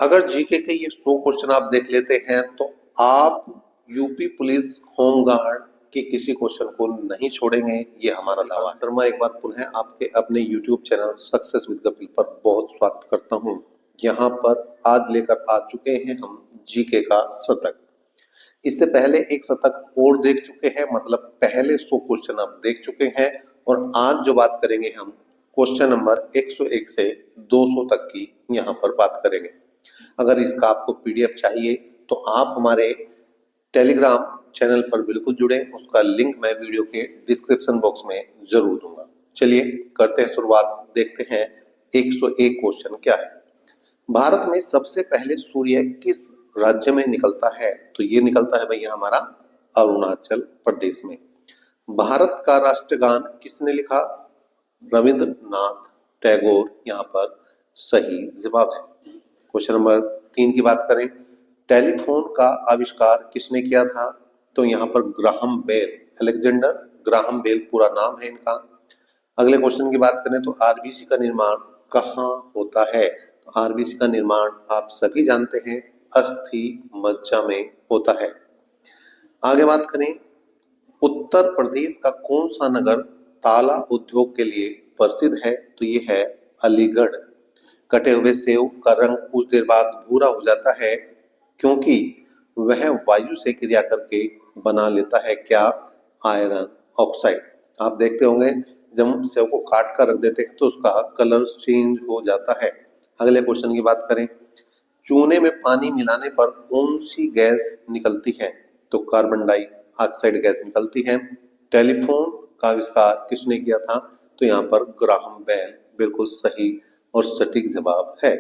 अगर जीके के ये 100 क्वेश्चन आप देख लेते हैं तो आप यूपी पुलिस होमगार्ड के किसी क्वेश्चन को नहीं छोड़ेंगे, ये हमारा दावा है। शर्मा एक बार पुनः आपके अपने YouTube channel success with Kapil पर बहुत स्वागत करता हूं। यहाँ पर आज लेकर आ चुके हैं हम जीके का शतक। इससे पहले एक शतक और देख चुके हैं, मतलब पहले 100 क्वेश्चन आप देख चुके हैं। और आज जो बात करेंगे हम क्वेश्चन नंबर 101 से 200 तक की यहाँ पर बात करेंगे। अगर इसका आपको पीडीएफ चाहिए तो आप हमारे टेलीग्राम चैनल पर बिल्कुल जुड़े, उसका लिंक मैं वीडियो के डिस्क्रिप्शन बॉक्स में जरूर दूंगा। चलिए करते हैं शुरुआत, देखते हैं 101 क्वेश्चन क्या है। भारत में सबसे पहले सूर्य किस राज्य में निकलता है? तो ये निकलता है भैया हमारा अरुणाचल प्रदेश में। भारत का राष्ट्रगान किसने लिखा? रविंद्रनाथ टैगोर यहाँ पर सही जवाब है। क्वेश्चन नंबर 3 की बात करें, टेलीफोन का आविष्कार किसने किया था? तो यहाँ पर Graham Bell, Alexander Graham Bell पूरा नाम है इनका। अगले क्वेश्चन की बात करें तो आरबीसी का निर्माण कहाँ होता है? तो आरबीसी का निर्माण आप सभी जानते हैं अस्थि मज्जा में होता है। आगे बात करें, उत्तर प्रदेश का कौन सा नगर ताला उद्योग के लिए प्रसिद्ध है? तो ये है अलीगढ़। कटे हुए सेव का रंग कुछ देर बाद भूरा हो जाता है क्योंकि वह वायु से क्रिया करके बना लेता है क्या? Iron oxide. आप देखते होंगे जब हम सेव को काट कर रख देते हैं तो उसका कलर चेंज हो जाता है। अगले क्वेश्चन की बात करें, चूने में पानी मिलाने पर कौन सी गैस निकलती है? तो कार्बन डाइऑक्साइड गैस निकलती है। टेलीफोन का आविष्कार किसने किया था? तो यहाँ पर ग्राहम बेल बिल्कुल सही और सटीक जवाब है।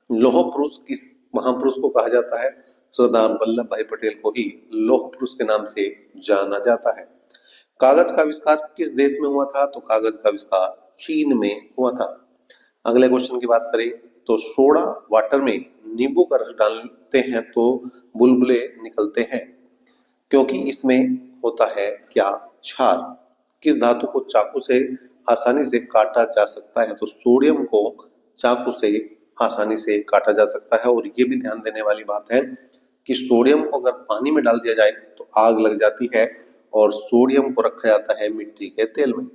लौह पुरुष किस महापुरुष को कहा जाता है? सरदार वल्लभ भाई पटेल को ही लौह पुरुष के नाम से जाना जाता है। कागज का आविष्कार किस देश में हुआ था? तो कागज का आविष्कार चीन में हुआ था। अगले क्वेश्चन की बात करें तो सोडा वाटर में नींबू का रस डालते हैं तो बुलबुले निकलते हैं क्योंकि इसमें होता है क्या? क्षार। किस धातु को चाकू से आसानी से काटा जा सकता है? तो सोडियम को चाकू से आसानी से काटा जा सकता है। और ये भी ध्यान देने वाली बात है कि सोडियम को अगर पानी में डाल दिया जाए तो आग लग जाती है और सोडियम को रखा जाता है मिट्टी के तेल में।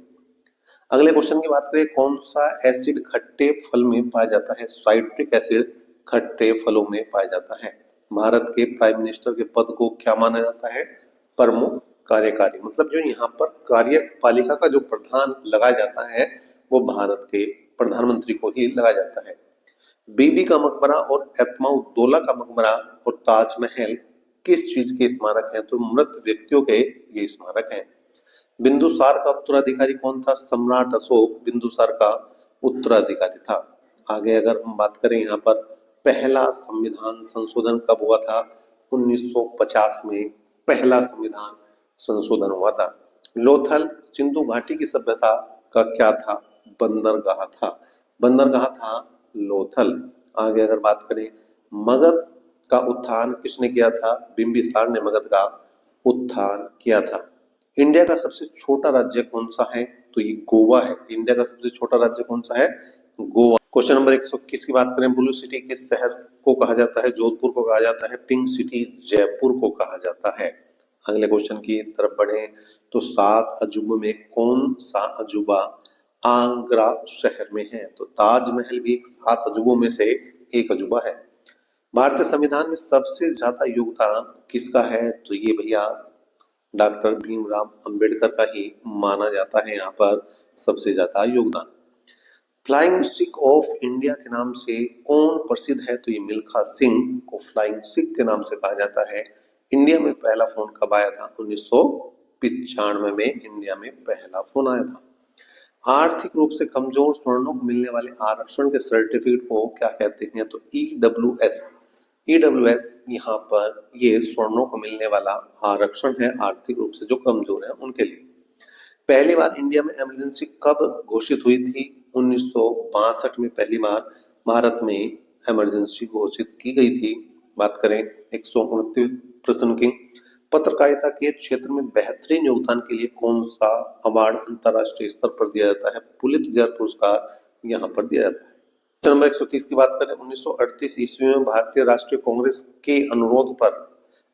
अगले क्वेश्चन की बात करें, कौन सा एसिड खट्टे फल में पाया जाता है? साइट्रिक एसिड खट्टे फलों में पाया जाता है। भारत के प्राइम मिनिस्टर के पद को क्या माना जाता है? प्रमुख कार्यकारी। मतलब जो यहाँ पर कार्यपालिका का जो प्रधान लगाया जाता है वो भारत के प्रधानमंत्री को ही लगाया जाता है। बीबी का मकबरा और एतमाउद्दौला का मकबरा और ताजमहल किस चीज के स्मारक हैं? तो मृत व्यक्तियों के ये स्मारक हैं। बिंदुसार का उत्तराधिकारी कौन था? सम्राट अशोक बिंदुसार का उत्तराधिकारी था। आगे अगर हम बात करें यहाँ पर पहला संविधान संशोधन कब हुआ था? 1950 में पहला संविधान संशोधन हुआ था। लोथल सिंधु घाटी की सभ्यता का क्या था? बंदरगाह था। बंदरगाह था लोथल। आगे अगर बात करें, मगध का उत्थान किसने किया था? बिंबिसार ने मगध का उत्थान किया था। इंडिया का सबसे छोटा राज्य कौन सा है? तो ये गोवा है। इंडिया का सबसे छोटा राज्य कौन सा है? गोवा। क्वेश्चन नंबर 121 की बात करें, ब्लू सिटी किस शहर को कहा जाता है? जोधपुर को कहा जाता है। पिंक सिटी जयपुर को कहा जाता है। अगले क्वेश्चन की तरफ बढ़े तो 7 अजूबों में कौन सा अजूबा आगरा शहर में है? तो ताजमहल भी 7 अजूबों में से एक अजूबा है। भारतीय संविधान में सबसे ज्यादा योगदान किसका है? तो ये भैया डॉक्टर भीमराव अंबेडकर का ही माना जाता है यहाँ पर सबसे ज्यादा योगदान। फ्लाइंग सिख ऑफ इंडिया के नाम से कौन प्रसिद्ध है? तो ये मिल्खा सिंह को फ्लाइंग सिख के नाम से कहा जाता है। इंडिया में पहला फोन कब आया था? 1995 में इंडिया में पहला फोन आया था। आर्थिक रूप से कमजोर स्वर्णों को मिलने वाले आरक्षण के सर्टिफिकेट को क्या कहते हैं? तो ईडब्ल्यूएस। ईडब्ल्यूएस यहाँ पर ये स्वर्णों को मिलने वाला आरक्षण है आर्थिक रूप से जो कमजोर है उनके लिए। पहली बार इंडिया में इमरजेंसी कब घोषित हुई थी? 1962 में पहली बार भारत में इमरजेंसी घोषित की गई थी। बात करें 129 प्रश्न की, पत्रकारिता के क्षेत्र में बेहतरीन योगदान के लिए कौन सा अवार्ड अंतरराष्ट्रीय स्तर पर दिया जाता है? पुलित्जर पुरस्कार यहाँ पर दिया जाता है। नंबर 130 की बात करें, 1938 ईस्वी में भारतीय राष्ट्रीय कांग्रेस के अनुरोध पर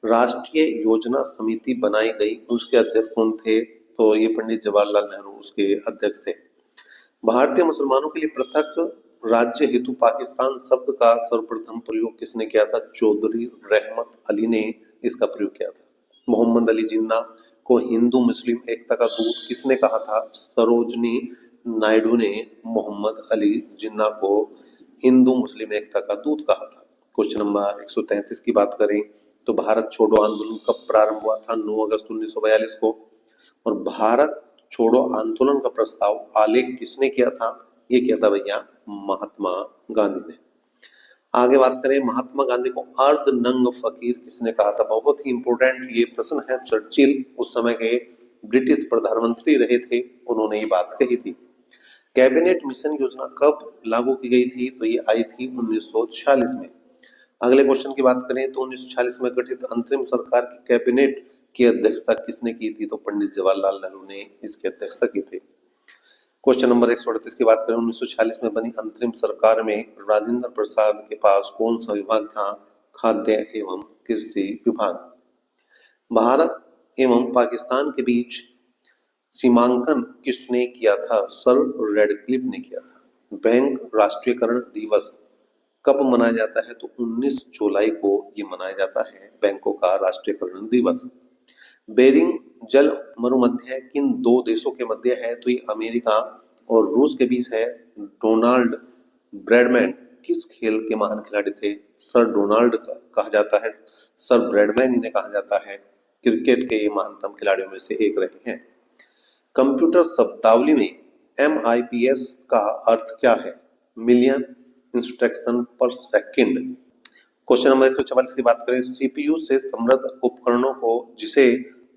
राष्ट्रीय योजना समिति बनाई गई। उसके अध्यक्ष कौन थे? तो ये पंडित जवाहरलाल नेहरू उसके अध्यक्ष थे। भारतीय मुसलमानों के लिए पृथक राज्य हेतु पाकिस्तान शब्द का सर्वप्रथम प्रयोग किसने किया था? चौधरी रहमत अली ने इसका प्रयोग किया था। मोहम्मद अली जिन्ना को हिंदू मुस्लिम एकता का दूत किसने कहा था? सरोजनी नायडू ने मोहम्मद अली जिन्ना को हिंदू मुस्लिम एकता का दूत कहा था। क्वेश्चन नंबर 133 की बात करें तो भारत छोड़ो आंदोलन कब प्रारंभ हुआ था? 9 अगस्त 1942 को। और भारत छोड़ो आंदोलन का प्रस्ताव आलेख किसने किया था? ये किया था भैया महात्मा गांधी ने। आगे बात करें, महात्मा गांधी को अर्ध नंग फकीर किसने कहा था? बहुत ही इंपॉर्टेंट ये प्रश्न है। चर्चिल उस समय के ब्रिटिश प्रधानमंत्री रहे थे, उन्होंने ये बात कही थी। कैबिनेट मिशन योजना कब लागू की गई थी? तो ये आई थी 1946 में। अगले क्वेश्चन की बात करें तो 1946 में गठित अंतरिम सरकार की कैबिनेट की अध्यक्षता किसने की थी? तो पंडित जवाहरलाल नेहरू ने इसकी अध्यक्षता की थी। क्वेश्चन नंबर 138 की बात करें, 1946 में बनी अंतरिम सरकार में राजेंद्र प्रसाद के पास कौन सा विभाग था? खाद्य एवं कृषि विभाग। भारत एवं पाकिस्तान के बीच सीमांकन किसने किया था? सर रेडक्लिफ ने किया था। बैंक राष्ट्रीयकरण दिवस कब मनाया जाता है? तो 19 जुलाई को ये मनाया जाता है बैंकों का राष्ट्रीयकरण दिवस। बेरिंग जल मरुमध्य किन दो देशों के मध्य है? तो ये अमेरिका और रूस के बीच है। डोनाल्ड ब्रैडमैन किस खेल के महान खिलाड़ी थे? सर डोनाल्ड कहा जाता है, सर ब्रैडमैन इन्हें कहा जाता है। क्रिकेट के ये महानतम खिलाड़ियों में से एक रहे हैं। कंप्यूटर शब्दावली में MIPS का अर्थ क्या है? मिलियन इंस्ट्रक्शन पर सेकंड। क्वेश्चन नंबर 144 की बात करें, CPU से समृद्ध उपकरणों को जिसे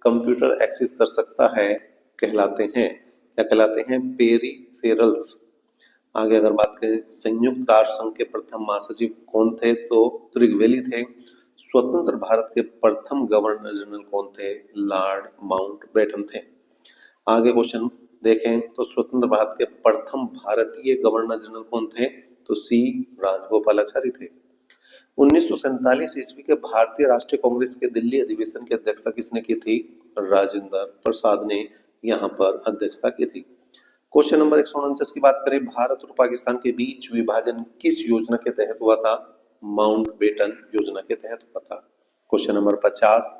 कंप्यूटर एक्सेस कर सकता है कहलाते हैं, क्या कहलाते हैं? पेरिफेरल्स। आगे अगर बात करें, संयुक्त राष्ट्र संघ के प्रथम महासचिव कौन थे? तो त्रिगवेली थे। स्वतंत्र भारत के प्रथम गवर्नर जनरल कौन थे? लॉर्ड माउंटबेटन थे। आगे क्वेश्चन देखें तो स्वतंत्र भारत के प्रथम भारतीय गवर्नर जनरल कौन थे? तो C राजगोपालाचारी थे। 1947 ईस्वी के भारतीय राष्ट्रीय कांग्रेस के दिल्ली अधिवेशन की अध्यक्षता किसने की थी? राजेंद्र प्रसाद ने यहाँ पर अध्यक्षता की थी। क्वेश्चन नंबर 149 की बात करें, भारत और पाकिस्तान के बीच विभाजन किस योजना के तहत हुआ था? माउंटबेटन योजना के तहत हुआ था। क्वेश्चन नंबर 50,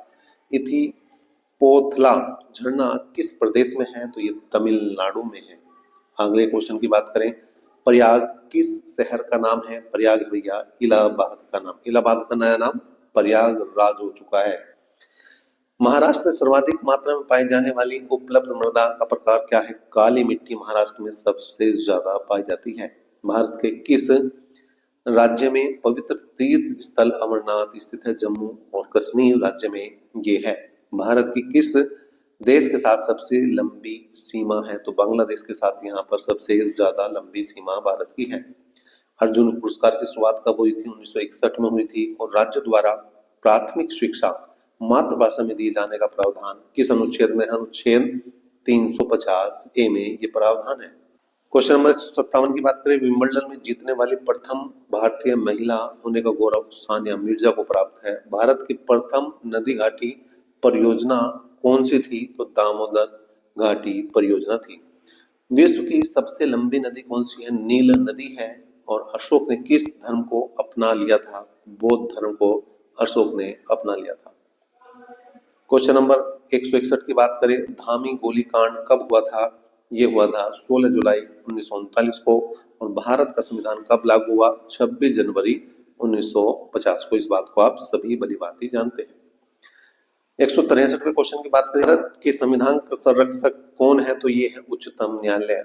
इथिपोथला झरना किस प्रदेश में है? तो ये तमिलनाडु में है। अगले क्वेश्चन की बात करें, प्रयाग किस शहर का नाम है? प्रयाग भैया इलाहाबाद का नाम, इलाहाबाद का नया नाम प्रयागराज हो चुका है। महाराष्ट्र में सर्वाधिक मात्रा में पाई जाने वाली उपलब्ध मृदा का प्रकार क्या है? काली मिट्टी महाराष्ट्र में सबसे ज्यादा पाई जाती है। भारत के किस राज्य में पवित्र तीर्थ स्थल अमरनाथ स्थित है? जम्मू और कश्मीर राज्य में ये है। भारत की किस देश के साथ सबसे लंबी सीमा है? तो बांग्लादेश के साथ यहाँ पर सबसे ज्यादा लंबी सीमा भारत की है। अर्जुन पुरस्कार की शुरुआत कब हुई थी? 1961 में हुई थी। और राज्य द्वारा प्राथमिक शिक्षा मातृभाषा में दिए जाने का प्रावधान किस अनुच्छेद में? अनुच्छेद 350 ए में ये प्रावधान है। क्वेश्चन नंबर 157 की बात करें, विंबलडन में जीतने वाली प्रथम भारतीय महिला होने का गौरव सानिया मिर्जा को प्राप्त है। भारत की प्रथम नदी घाटी परियोजना कौन सी थी? तो दामोदर घाटी परियोजना थी। विश्व की सबसे लंबी नदी कौन सी है? नील नदी है। और अशोक ने किस धर्म को अपना लिया था? बौद्ध धर्म को अशोक ने अपना लिया था। क्वेश्चन नंबर 161 की बात करें, धामी गोलीकांड कब हुआ था? ये हुआ था 16 जुलाई 1939 को। और भारत का संविधान कब लागू हुआ? 26 जनवरी 1950 को। इस बात को आप सभी भली भांति जानते हैं। 163 के क्वेश्चन की बात करें, भारत के संविधान का संरक्षक कौन है? तो ये है उच्चतम न्यायालय।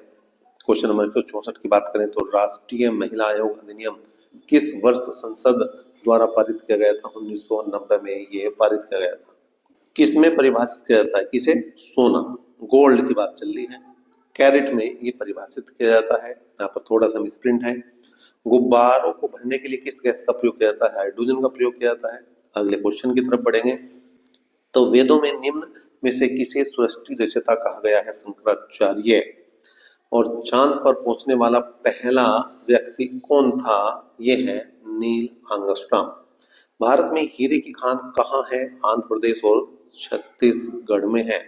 क्वेश्चन नंबर 164 की बात करें तो राष्ट्रीय महिला आयोग अधिनियम किस वर्ष संसद द्वारा पारित किया गया था? 1990 में ये पारित किया गया था। किसमें परिभाषित किया जाता है? किसे? सोना, गोल्ड की बात चल रही है। कैरेट में ये परिभाषित किया जाता है। यहाँ पर थोड़ा सा मिसप्रिंट है। गुब्बारों को भरने के लिए किस गैस का प्रयोग किया जाता है? हाइड्रोजन का प्रयोग किया जाता है। अगले क्वेश्चन की तरफ बढ़ेंगे तो वेदों में निम्न में से किसे सृष्टि रचयिता कहा गया है? शंकराचार्य। और चांद पर पहुंचने वाला पहला व्यक्ति कौन था? ये है नील आर्मस्ट्रांग। भारत में हीरे की खान कहाँ है? आंध्र प्रदेश और छत्तीसगढ़ में है।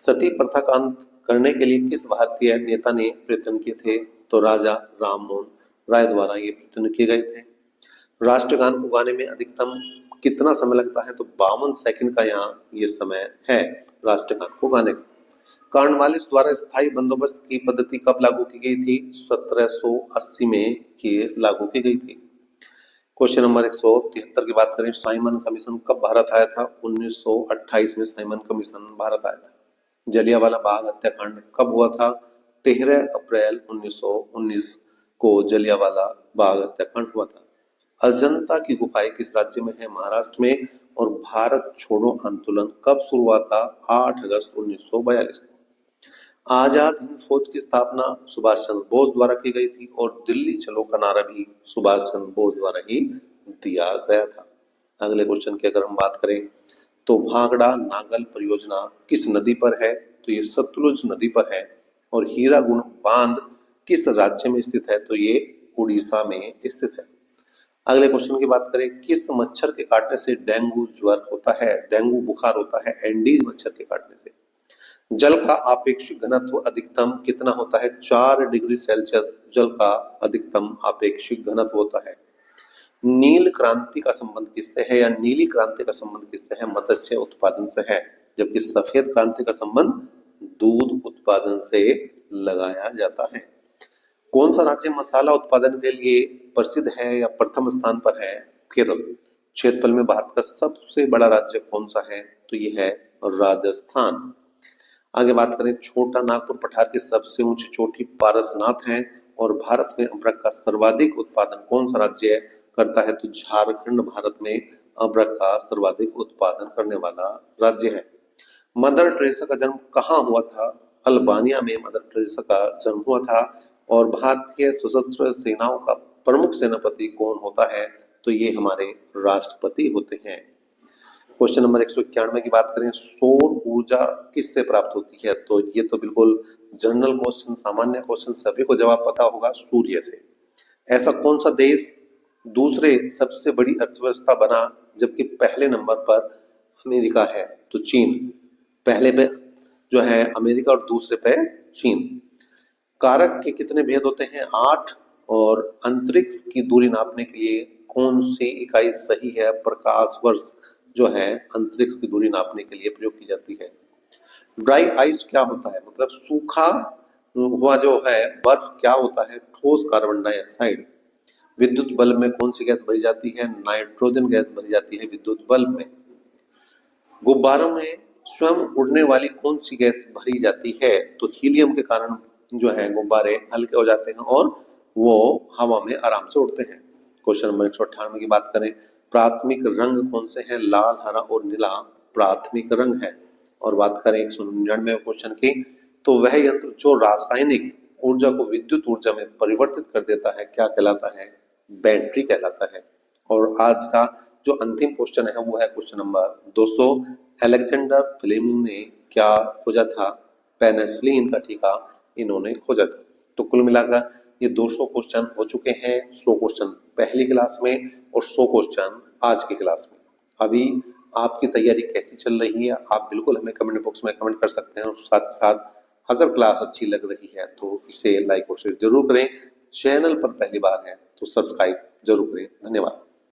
सती प्रथा का अंत करने के लिए किस भारतीय नेता ने प्रयत्न किए थे? तो राजा राममोहन राय द्वारा ये प्रयत्न किए गए थे। राष्ट्रगान को गाने में अधिकतम कितना समय लगता है? तो 52 सेकंड का यहाँ ये समय है राष्ट्रगान को गाने का। कॉर्नवालिस द्वारा स्थायी बंदोबस्त की पद्धति कब लागू की गई थी? 1780 में ये लागू की गई थी। क्वेश्चन नंबर 173 की बात करें, साइमन कमीशन कब भारत आया था? 1928 में साइमन कमीशन भारत आया था। जलियांवाला बाग हत्याकांड कब हुआ था? 13 अप्रैल 1919 को जलियांवाला बाग हत्याकांड हुआ था। अजंता की गुफाएं किस राज्य में है? महाराष्ट्र में। और भारत छोड़ो आंदोलन कब शुरू हुआ था? 8 अगस्त 1942 को। आजाद हिंद फौज की स्थापना सुभाष चंद्र बोस द्वारा की गई थी और दिल्ली चलो का नारा भी सुभाष चंद्र बोस द्वारा ही दिया गया था। अगले क्वेश्चन की अगर हम बात करें तो भाखड़ा नागल परियोजना किस नदी पर है? तो ये सतलुज नदी पर है। और हीराकुंड बांध किस राज्य में स्थित है? तो ये उड़ीसा में स्थित है। अगले क्वेश्चन की बात करें, किस मच्छर के काटने से डेंगू ज्वर होता है? डेंगू बुखार होता है एंडीज मच्छर के काटने से। जल का आपेक्षिक घनत्व अधिकतम कितना होता है? 4 डिग्री सेल्सियस जल का अधिकतम आपेक्षिक घनत्व होता है। नील क्रांति का संबंध किससे है या नीली क्रांति का संबंध किससे है? मत्स्य उत्पादन से है। जबकि सफेद क्रांति का संबंध दूध उत्पादन से लगाया जाता है। कौन सा राज्य मसाला उत्पादन के लिए प्रसिद्ध है या प्रथम स्थान पर है? केरल। क्षेत्रफल में भारत का सबसे बड़ा राज्य कौन सा है? तो ये है राजस्थान। आगे बात करें, छोटा नागपुर पठार की सबसे ऊंची चोटी पारसनाथ है। और भारत में अमरख का सर्वाधिक उत्पादन कौन सा राज्य करता है? तो झारखंड भारत में अमरख का सर्वाधिक उत्पादन करने वाला राज्य है। मदर टेरेसा का जन्म कहाँ हुआ था? अल्बानिया में मदर टेरेसा का जन्म हुआ था। और भारतीय सशस्त्र सेनाओं का प्रमुख सेनापति कौन होता है? तो ये हमारे राष्ट्रपति होते हैं। क्वेश्चन नंबर 191 की बात करें, सौर ऊर्जा किससे प्राप्त होती है? तो ये तो बिल्कुल जनरल क्वेश्चन, सामान्य क्वेश्चन, सभी को जवाब पता होगा, सूर्य से। ऐसा कौन सा देश दूसरे सबसे बड़ी अर्थव्यवस्था बना जबकि पहले नंबर पर अमेरिका है? तो चीन। पहले पे जो है अमेरिका और दूसरे पे चीन। कारक के कितने भेद होते हैं? 8। और अंतरिक्ष की दूरी नापने के लिए कौन सी इकाई सही है? प्रकाश वर्ष जो है अंतरिक्ष की दूरी नापने के लिए प्रयोग की जाती है। ड्राई आइस क्या होता है? मतलब सूखा हुआ जो है बर्फ क्या होता है? ठोस कार्बन डाइऑक्साइड। विद्युत बल्ब में कौन सी गैस भरी जाती है? नाइट्रोजन गैस भरी जाती है विद्युत बल्ब में। गुब्बारों में स्वयं उड़ने वाली कौन सी गैस भरी जाती है? तो हीलियम के कारण जो है गुब्बारे हल्के हो जाते हैं और वो हवा में आराम से उड़ते हैं। क्वेश्चन नंबर 198 की बात करें, प्राथमिक रंग कौन से हैं? लाल, हरा और नीला प्राथमिक रंग है। और बात करें 199 क्वेश्चन की, तो वह यंत्र जो रासायनिक ऊर्जा को विद्युत ऊर्जा में परिवर्तित कर देता है क्या कहलाता है? बैटरी कहलाता है। और आज का जो अंतिम क्वेश्चन है वो है क्वेश्चन नंबर 200, अलेक्जेंडर फ्लेमिंग ने क्या खोजा था? पेनिसिलिन का टीका इन्होंने खोजा था। तो कुल मिलाकर ये 200 क्वेश्चन हो चुके हैं। 100 क्वेश्चन पहली क्लास में और 100 क्वेश्चन आज की क्लास में। अभी आपकी तैयारी कैसी चल रही है आप बिल्कुल हमें कमेंट बॉक्स में कमेंट कर सकते हैं। और साथ ही साथ अगर क्लास अच्छी लग रही है तो इसे लाइक और शेयर जरूर करें। चैनल पर पहली बार है तो सब्सक्राइब जरूर करें। धन्यवाद।